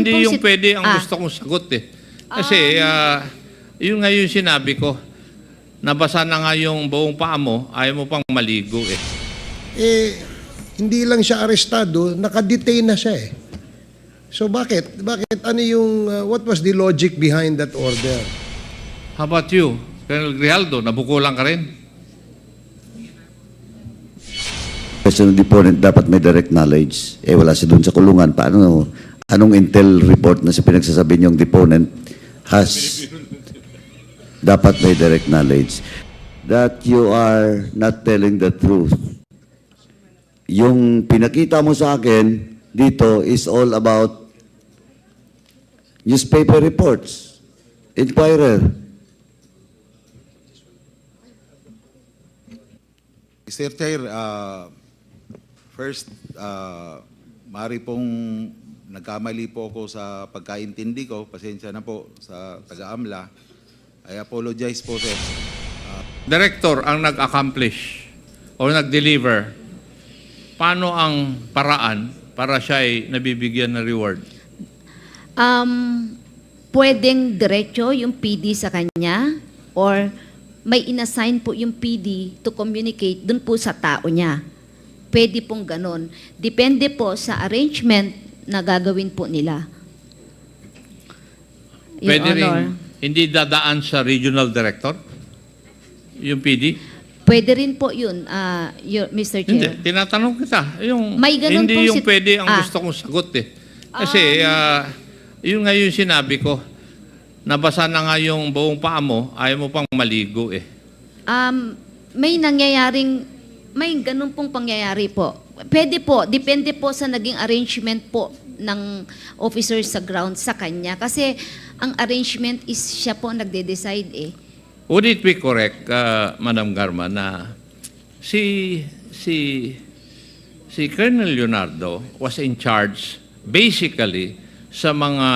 Hindi yung pwede ang gusto kong sagot eh. Kasi yun nga yung sinabi ko. Nabasa na nga yung buong paa mo, ayaw mo pang maligo eh. Hindi lang siya arestado, nakadetain na siya eh. So bakit? Ano yung, what was the logic behind that order? How about you, Colonel Grijaldo? Nabukulan ka rin? Question ng deponent dapat may direct knowledge. Wala siya dun sa kulungan. Paano, anong intel report na si pinagsasabi niyong deponent has dapat may direct knowledge? That you are not telling the truth. Yung pinakita mo sa akin dito is all about newspaper reports, Inquirer. Mr. Chair, first, maaari pong nagkamali po ako sa pagkaintindi ko. Pasensya na po sa taga-AMLA. I apologize po, sir. Director ang nag-accomplish o nag-deliver. Paano ang paraan para siya ay nabibigyan ng reward? Pwedeng diretso yung PD sa kanya or may inassign po yung PD to communicate dun po sa tao niya. Pwede pong ganon. Depende po sa arrangement na gagawin po nila. Your Pwede Honor. rin hindi dadaan sa regional director? Yung PD? Pwede rin po yun, Mr. Hindi, Chair. tinatanong kita. Yung, May ganun hindi pong yung pwede ang gusto kong sagot eh. Kasi yun nga yung sinabi ko. Nabasa na nga yung buong paa mo, ayaw mo pang maligo eh. May ganun pong pangyayari po. Pwede po, depende po sa naging arrangement po ng officers sa ground sa kanya. Kasi ang arrangement is siya po nagde-decide eh. Would it be correct, Madam Garma, na si Colonel Leonardo was in charge basically sa mga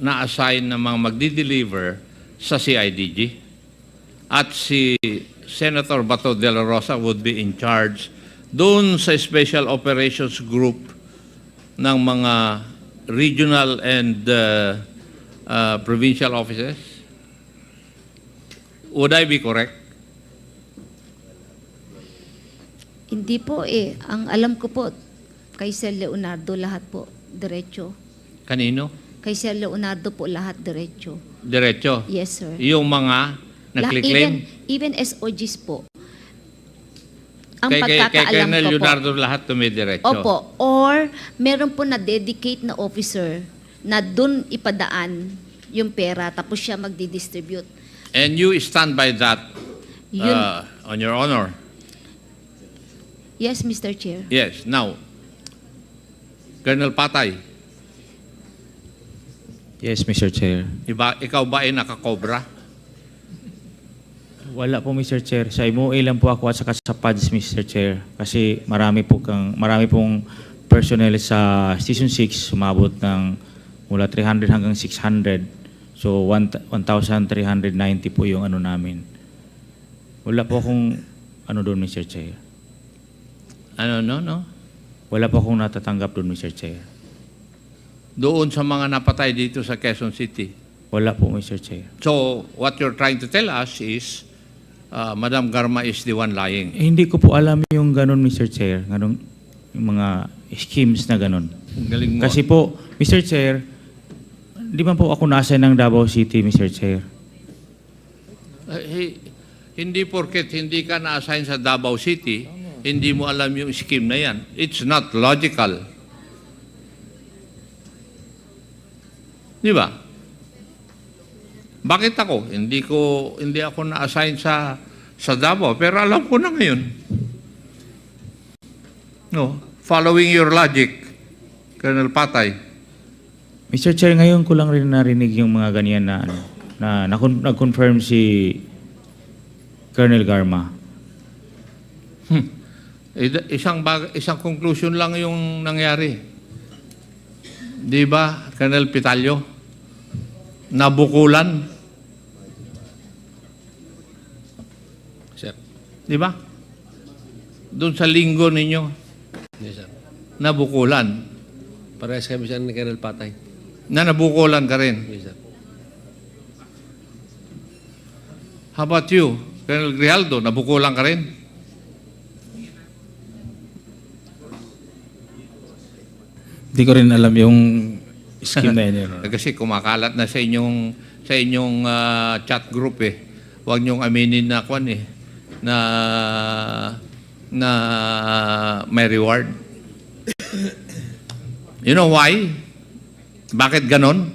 na-assign na mga magdi-deliver sa CIDG? At si Senator Bato de la Rosa would be in charge doon sa Special Operations Group ng mga regional and provincial offices? Would I be correct? Hindi po eh. Ang alam ko po, kay Sir Leonardo lahat po diretso. Kanino? Kay Sir Leonardo po lahat diretso. Diretso? Yes, sir. Yung mga nagkliklaim? Even SOGs po. Ang Kay pagkakaalam Colonel ko Leonardo po. lahat tumidiretso? Opo. Or meron po na dedicate na officer na dun ipadaan yung pera tapos siya magdi-distribute. And you stand by that Yun. on your honor? Yes, Mr. Chair. Yes. Now, Colonel Patay, Yes, Mr. Chair. ikaw ba ay nakakobra? Wala po, Mr. Chair. Sa MOA lang po ako at saka sa PADS, Mr. Chair. Kasi marami pong personnel sa Station 6 sumabot ng mula 300 hanggang 600. So, 1,390 po yung ano namin. Wala po akong ano doon, Mr. Chair. No? Wala po akong natatanggap doon, Mr. Chair. Doon sa mga napatay dito sa Quezon City. Wala po, Mr. Chair. So, what you're trying to tell us is Madam Garma is the one lying. Hindi ko po alam yung ganun, Mr. Chair. Ganun, yung mga schemes na ganun. Galing mo. Kasi po, Mr. Chair, di ba po ako nasa ng Davao City, Mr. Chair? Hindi porket hindi ka na-assign sa Davao City, hindi mo alam yung scheme na yan. It's not logical. Di ba? Bakit ako? Hindi ako na-assign sa Davao, pero alam ko na ngayon. No, following your logic, Colonel Patay. Mr. Chair, ngayon ko lang rin narinig yung mga ganyan na nag-confirm si Colonel Garma. Isang conclusion lang yung nangyari. Di ba, Colonel Pitalyo? Nabukulan. Sir. Di ba? Doon sa linggo ninyo, Yes, sir. nabukulan. Parehas kami siya ni Colonel Patay. Na nabukulan ka rin. Yes, sir. How about you, Colonel Grijaldo? Nabukulan ka rin? Hindi ko rin alam yung scheme na yun, Your Honor. Kasi kumakalat na sa inyong chat group eh. Huwag niyong aminin na kwan eh. Na may reward. You know why? Bakit ganon?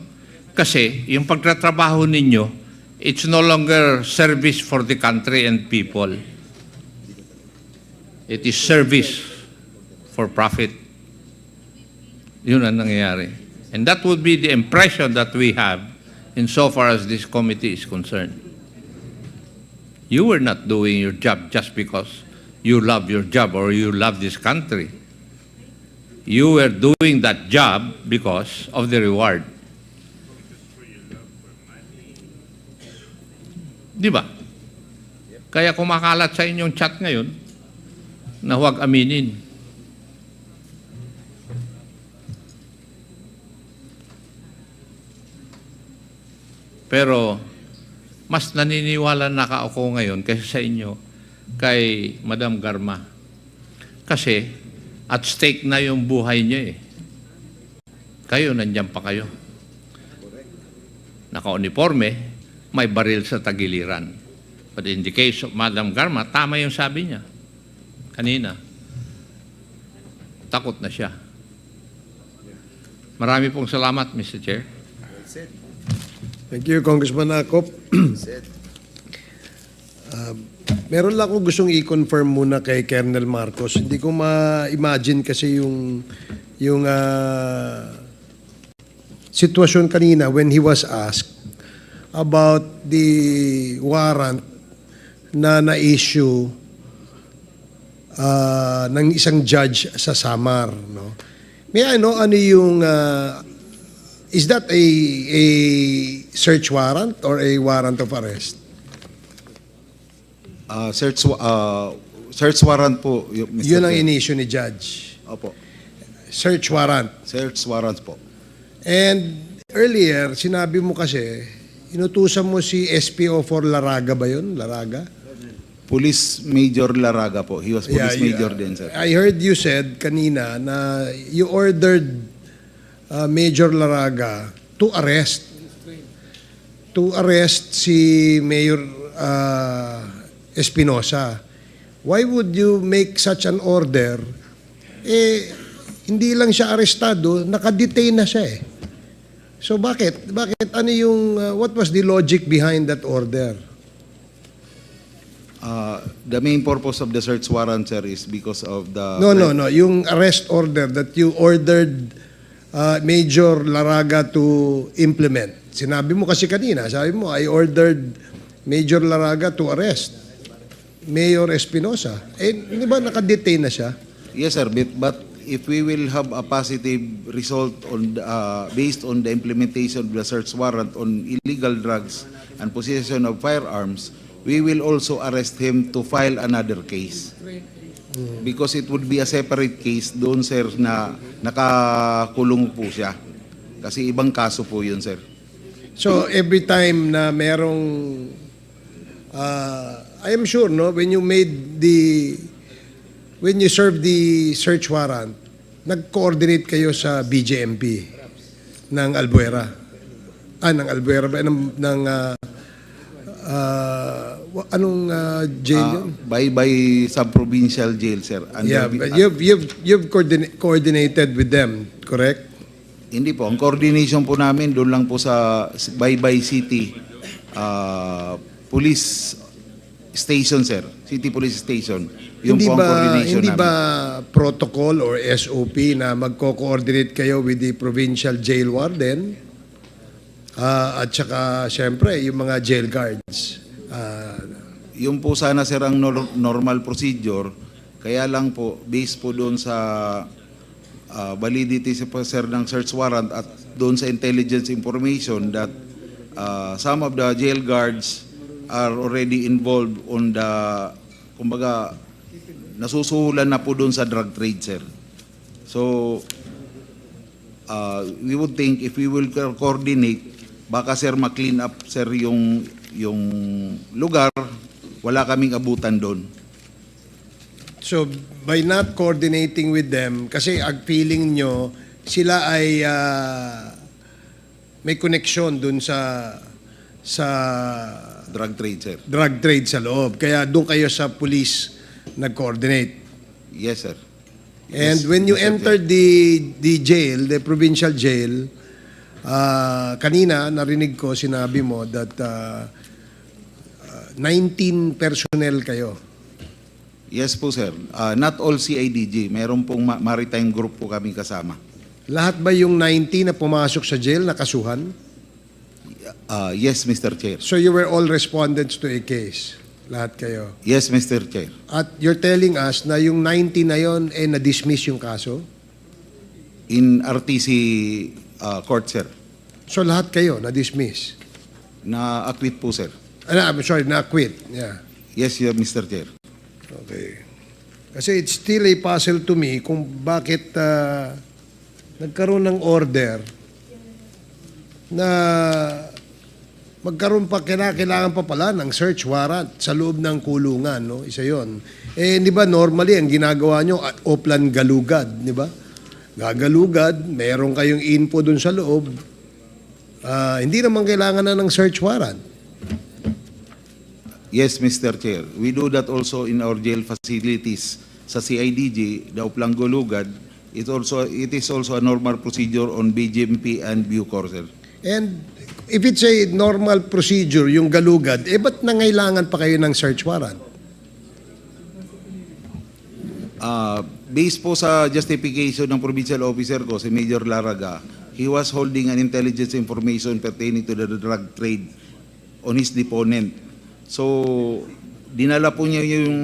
Kasi yung pagtatrabaho ninyo, it's no longer service for the country and people. It is service for profit. Yun ang nangyayari. And that would be the impression that we have insofar as this committee is concerned. You were not doing your job just because you love your job or you love this country. You were doing that job because of the reward. Di ba? Kaya kumakalat sa inyong chat ngayon na huwag aminin. Pero mas naniniwala na ako ngayon kaysa sa inyo kay Madam Garma. Kasi at stake na yung buhay niya eh. Kayo, nandiyan pa kayo. Naka-uniforme, may baril sa tagiliran. But in the case of Madam Garma, tama yung sabi niya. Kanina. Takot na siya. Marami pong salamat, Mr. Chair. Thank you, Congressman Akop. Meron lang ako gustong i-confirm muna kay Colonel Marcos. Hindi ko ma-imagine kasi yung sitwasyon kanina when he was asked about the warrant na na-issue ng isang judge sa Samar. No? May ano yung is that a search warrant or a warrant of arrest? Search warrant po, Mr. Yun ang Chair. in-issue ni Judge. Opo. Search warrant. Search warrant po. And earlier, sinabi mo kasi, inutusan mo si SPO4 Laraga ba yun? Laraga? Police Major Laraga po. He was Police Yeah, Major din, sir. I heard you said kanina na you ordered Major Laraga to arrest. To arrest si Mayor Espinosa. Why would you make such an order? Hindi lang siya arestado, nakadetain na siya eh. So bakit? Ano yung, what was the logic behind that order? The main purpose of the search warrant, sir, is because of the... No. Yung arrest order that you ordered Major Laraga to implement. Sinabi mo kasi kanina, sabi mo, I ordered Major Laraga to arrest Mayor Espinosa. Di ba nakadetain na siya? Yes, sir. But if we will have a positive result on based on the implementation of the search warrant on illegal drugs and possession of firearms, we will also arrest him to file another case. Because it would be a separate case doon, sir, na nakakulong po siya. Kasi ibang kaso po yun, sir. So every time na merong I am sure no when you served the search warrant, nag-coordinate kayo sa BJMP ng Albuera. Ng Albuera ba anong jail yun? By sub-provincial jail, sir. Yeah, but you've coordinated with them, correct? Hindi po. Ang coordination po namin doon lang po sa Baybay City Police Station, sir. City Police Station. Yung po ang coordination hindi namin. ba protocol or SOP na magko-coordinate kayo with the provincial jail warden at saka syempre yung mga jail guards? Yung po sana, sir, ang normal procedure. Kaya lang po, based po doon sa validity po, sir, ng search warrant at doon sa intelligence information that some of the jail guards are already involved on the, kumbaga, nasusuhulan na po doon sa drug trade, sir. So, we would think if we will coordinate, baka sir ma-clean up sir yung lugar, wala kaming abutan doon. So, by not coordinating with them, kasi ang feeling nyo, sila ay may connection dun sa Drug trade, sir. drug trade sa loob. Kaya doon kayo sa police nag-coordinate. Yes, sir. And Yes, when you Mr. entered the jail, the provincial jail, kanina narinig ko sinabi mo that 19 personnel kayo. Yes po, sir. Not all CIDG. Meron pong maritime group po kaming kasama. Lahat ba yung 19 na pumasok sa jail nakasuhan? Yes, Mr. Chair. So you were all respondents to a case? Lahat kayo? Yes, Mr. Chair. At you're telling us na yung 19 na yon na-dismiss yung kaso? In RTC court, sir. So lahat kayo na-dismiss? Na-acquit po, sir. I'm sorry, na-acquit. Yeah. Yes, Mr. Chair. Okay. Kasi it's still a puzzle to me kung bakit nagkaroon ng order na magkaroon pa, kailangan pa pala ng search warrant sa loob ng kulungan, no? Isa yon. Eh, di ba, normally, ang ginagawa nyo, oplan galugad, di ba? Gagalugad, meron kayong info dun sa loob. Hindi naman kailangan na ng search warrant. Yes, Mr. Chair. We do that also in our jail facilities sa CIDG, the Uplang Golugad. It is also a normal procedure on BGMP and Bucor, sir. And if it's a normal procedure, yung galugad, ba't nangailangan pa kayo ng search warrant? Based po sa justification ng provincial officer ko, si Major Laraga, he was holding an intelligence information pertaining to the drug trade on his deponent. So, dinala po niya yung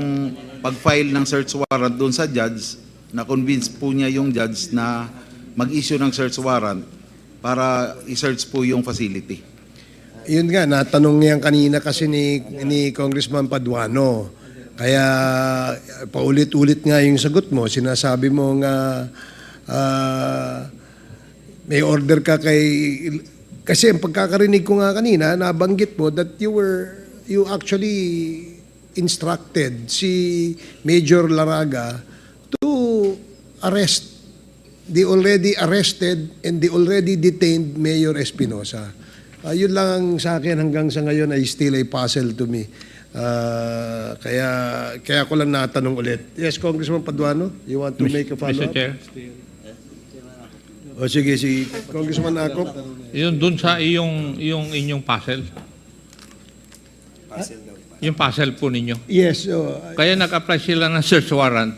pag-file ng search warrant doon sa judge, na-convince po niya yung judge na mag-issue ng search warrant para i-search po yung facility. Yun nga, natanong niyan kanina kasi ni Congressman Paduano. Kaya paulit-ulit nga yung sagot mo. Sinasabi mo nga may order ka kay... Kasi ang pagkakarinig ko nga kanina, nabanggit mo that you actually instructed si Major Laraga to arrest the already arrested and the already detained Mayor Espinosa. Yun lang ang sa akin hanggang sa ngayon ay still a puzzle to me. Kaya ko lang natanong ulit. Yes, Congressman Paduano, you want to make a Mr. follow-up? Chair, O sige, si Congressman Acop. yun dun sa inyong puzzle. Yung puzzle po ninyo. Yes, Kaya nag-apply sila ng search warrant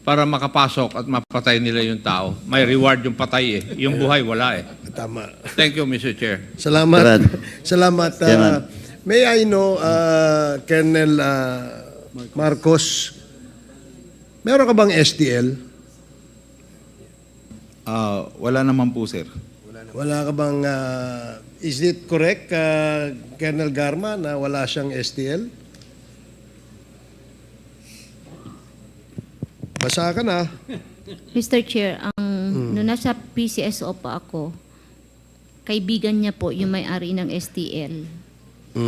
para makapasok at mapatay nila yung tao. May reward yung patay eh. Yung buhay, wala eh. tama. Thank you, Mr. Chair. Salamat. Chairman. Salamat. Chairman. May I know, Colonel Marcos, meron ka bang STL? Wala naman po, sir. Wala ka bang, is it correct, Colonel Garma, na wala siyang STL? Basa ka na. Mr. Chair, nung nasa PCSO pa ako, kaibigan niya po yung may-ari ng STL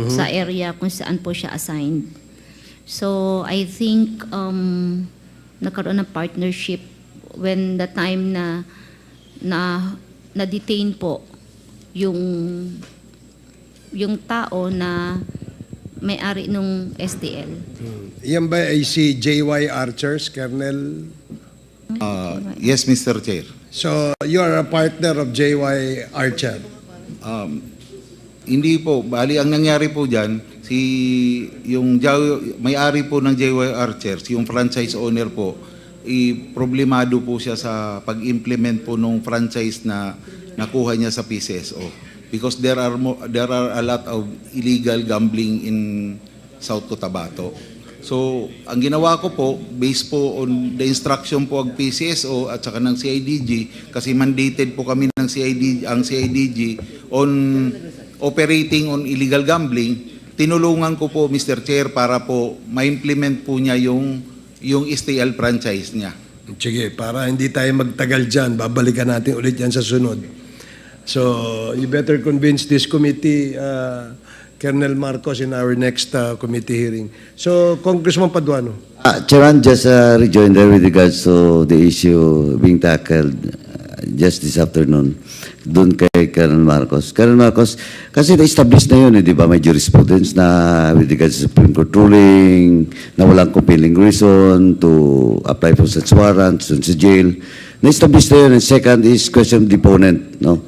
sa area kung saan po siya assigned. So, I think nagkaroon ng partnership when the time na-detain po yung tao na may-ari nung STL. Yan ba ay si JY Archers, Colonel? Yes, Mr. Chair. So, you are a partner of JY Archer. Hindi po. Bali, ang nangyari po dyan, may-ari po ng JY Archers, yung franchise owner po, problemado po siya sa pag-implement po nung franchise na nakuha niya sa PCSO. Because there are a lot of illegal gambling in South Cotabato. So, ang ginawa ko po, based po on the instruction po ng PCSO at saka ng CIDG, kasi mandated po kami ng CIDG on operating on illegal gambling, tinulungan ko po, Mr. Chair, para po ma-implement po niya yung STL franchise niya. Sige, para hindi tayo magtagal dyan, babalikan natin ulit yan sa sunod. So, you better convince this committee, Colonel Marcos, in our next committee hearing. So, Congressman Paduano. Chairman, just a rejoinder with regards to the issue being tackled just this afternoon doon kay Colonel Marcos. Colonel Marcos, kasi na-establish na yun, di ba? May jurisprudence na with regards to Supreme Court ruling, na walang compelling reason to apply for such warrants dun sa jail. Na-establish na yun. And second is question of deponent, no?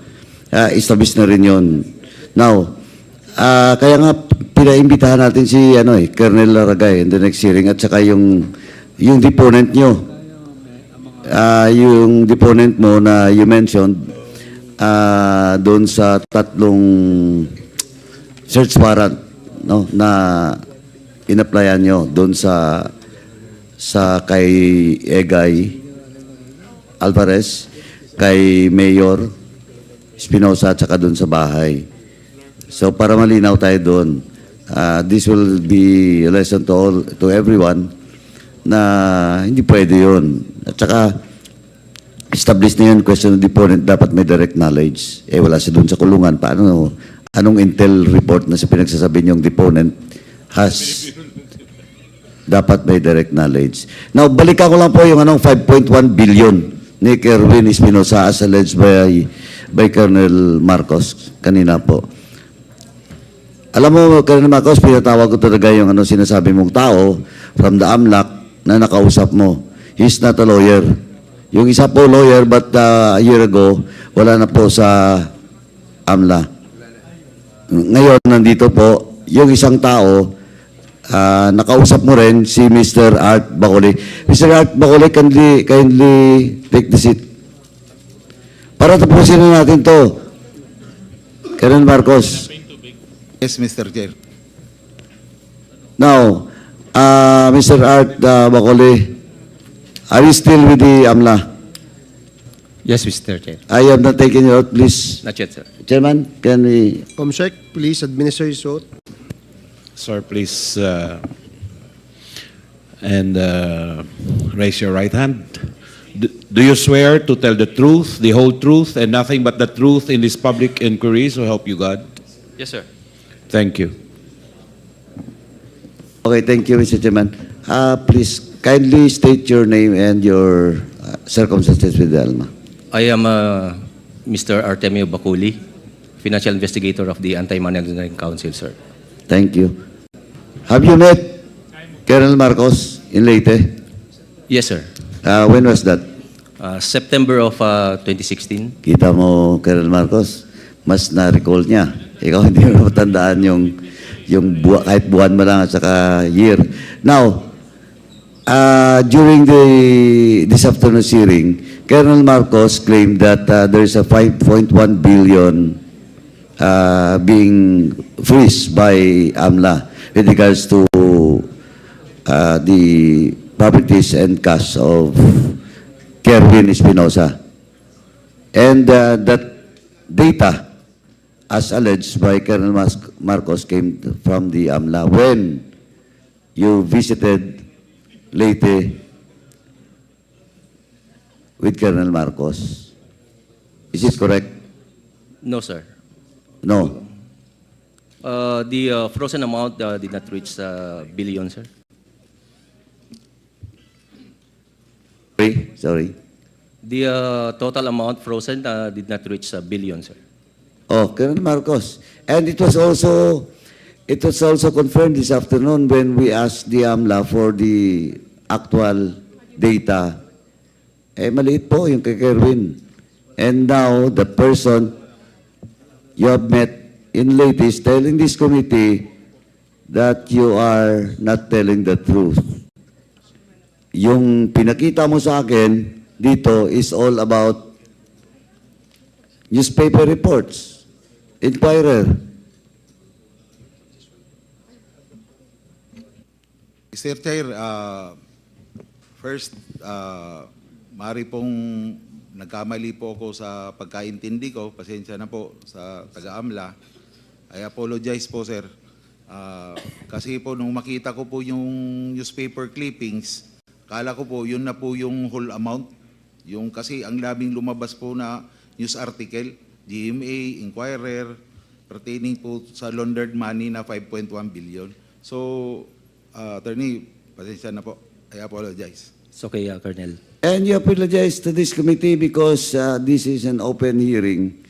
Established na rin yun. Now, kaya nga, pinaimbitahan natin si Colonel Laragay in the next hearing at saka yung deponent nyo. Yung deponent mo na you mentioned doon sa tatlong search warrant, no, na in-applyan nyo doon sa kay Egay Alvarez, kay Mayor Espinosa at saka doon sa bahay. So para malinaw tayo doon, this will be a lesson to everyone na hindi pwede yun. At saka established na yun, question of deponent, dapat may direct knowledge. Wala siya doon sa kulungan. Paano, anong intel report na sa pinagsasabi niyong deponent has dapat may direct knowledge. Now, balikan ko lang po yung 5.1 billion ni Kerwin Espinosa as alleged by Colonel Marcos kanina po. Alam mo, Colonel Marcos, pinatawag ko talaga yung sinasabi mong tao from the AMLAC na nakausap mo. He's not a lawyer. Yung isa po lawyer, but a year ago, wala na po sa AMLA. Ngayon, nandito po, yung isang tao, nakausap mo rin si Mr. Art Bacoli. Mr. Art Bacoli, kindly take the seat. Para tapusin na natin to. Colonel Marcos. Yes, Mr. Chair. Now, Mr. Art Bacoli, are you still with the AMLA? Yes, Mr. Chair. I have not taken you out, please. Not yet, sir. Chairman, can we... Comsec, please administer his oath. Sir, please raise your right hand. Do you swear to tell the truth, the whole truth, and nothing but the truth in this public inquiry, so help you God? Yes, sir. Thank you. Okay, thank you, Mr. Chairman. Please, kindly state your name and your circumstances with the ALMA. I am Mr. Artemio Baculi, Financial Investigator of the Anti-Money Laundering Council, sir. Thank you. Have you met Colonel Marcos in Leyte? Yes, sir. When was that? September of 2016. Kita mo, Colonel Marcos, mas na-recall niya. Ikaw hindi mo matandaan yung kahit buwan mo lang at saka year. Now, during this afternoon's hearing, Colonel Marcos claimed that there is a 5.1 billion being freezed by AMLA with regards to the properties and cash of Kerwin Espinosa. And that data, as alleged by Colonel Marcos, came from the AMLA when you visited Leyte with Colonel Marcos. Is it correct? No, sir. No. The frozen amount did not reach billion, sir. Sorry. The total amount frozen did not reach billion, sir. Oh, Colonel Marcos. And it was also confirmed this afternoon when we asked the AMLA for the actual data. Maliit po yung kay Kerwin. And now, the person you have met in Leyte is telling this committee that you are not telling the truth. Yung pinakita mo sa akin dito is all about newspaper reports, Inquirer. Mr. Chair, first, maaari pong nagkamali po ako sa pagkaintindi ko. Pasensya na po sa taga-AMLA. I apologize po, sir. Kasi po nung makita ko po yung newspaper clippings, Kala ko po, yun na po yung whole amount. Yung kasi ang labing lumabas po na news article, GMA, Inquirer, pertaining po sa laundered money na 5.1 billion. So, Attorney, pasensya na po. I apologize. It's okay, Colonel. And you apologize to this committee because this is an open hearing.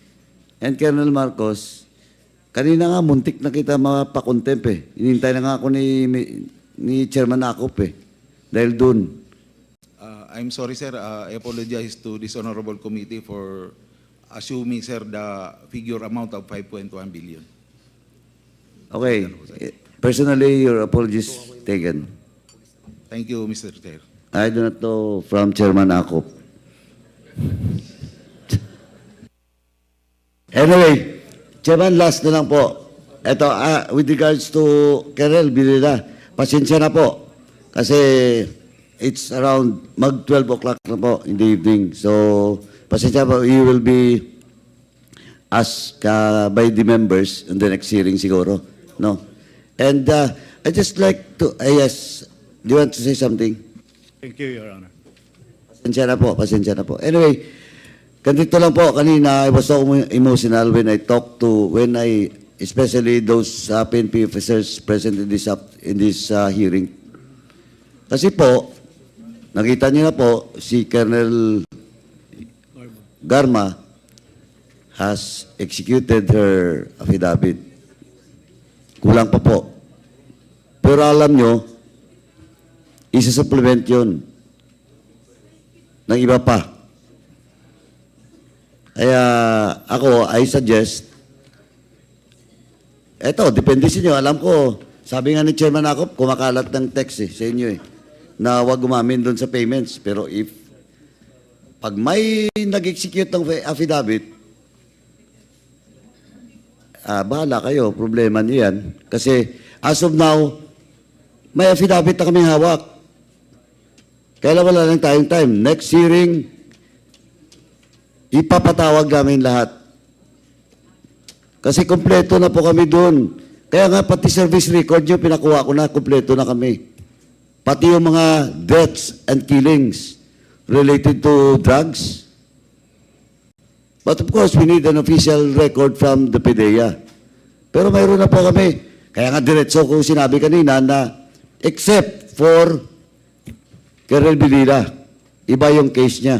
And Colonel Marcos, kanina nga muntik na kita mapakontempt eh. Hinintay na nga ako ni Chairman Akop eh. Dahil dun. I'm sorry, sir. I apologize to this honorable committee for assuming, sir, the figure amount of 5.1 billion. Okay. Personally, your apologies taken. Thank you, Mr. Chair. I do not know from Chairman Akop. Anyway, Chairman, last na lang po. Ito, with regards to Kerel Bilila, pasensya na po. Kasi it's around mag-12 o'clock na po in the evening. So, pasensya po, you will be asked by the members in the next hearing siguro. No? And I just like to, yes, do you want to say something? Thank you, Your Honor. Pasensya na po, pasensya na po. Anyway, ganito lang po, kanina, I was so emotional when I talked to, especially those PNP officers present in this hearing. Kasi po, nakita niyo na po, si Colonel Garma has executed her affidavit. Kulang pa po. Pero alam nyo, isa-supplement yun ng iba pa. Kaya ako, I suggest, eto, depende sa inyo. Alam ko, sabi nga ni Chairman Akop, kumakalat ng text sa inyo na huwag gumamin doon sa payments. Pero pag may nag-execute ng affidavit, bahala kayo, problema niyo yan. Kasi as of now, may affidavit na kaming hawak. Kaya wala lang tayong time. Next hearing, ipapatawag namin lahat. Kasi kompleto na po kami doon. Kaya nga pati service record nyo, pinakuha ko na, kompleto na kami. Pati yung mga deaths and killings related to drugs. But of course, we need an official record from the PDEA. Pero mayroon na po kami. Kaya nga diretso ko sinabi kanina na except for Colonel Bilila, iba yung case niya.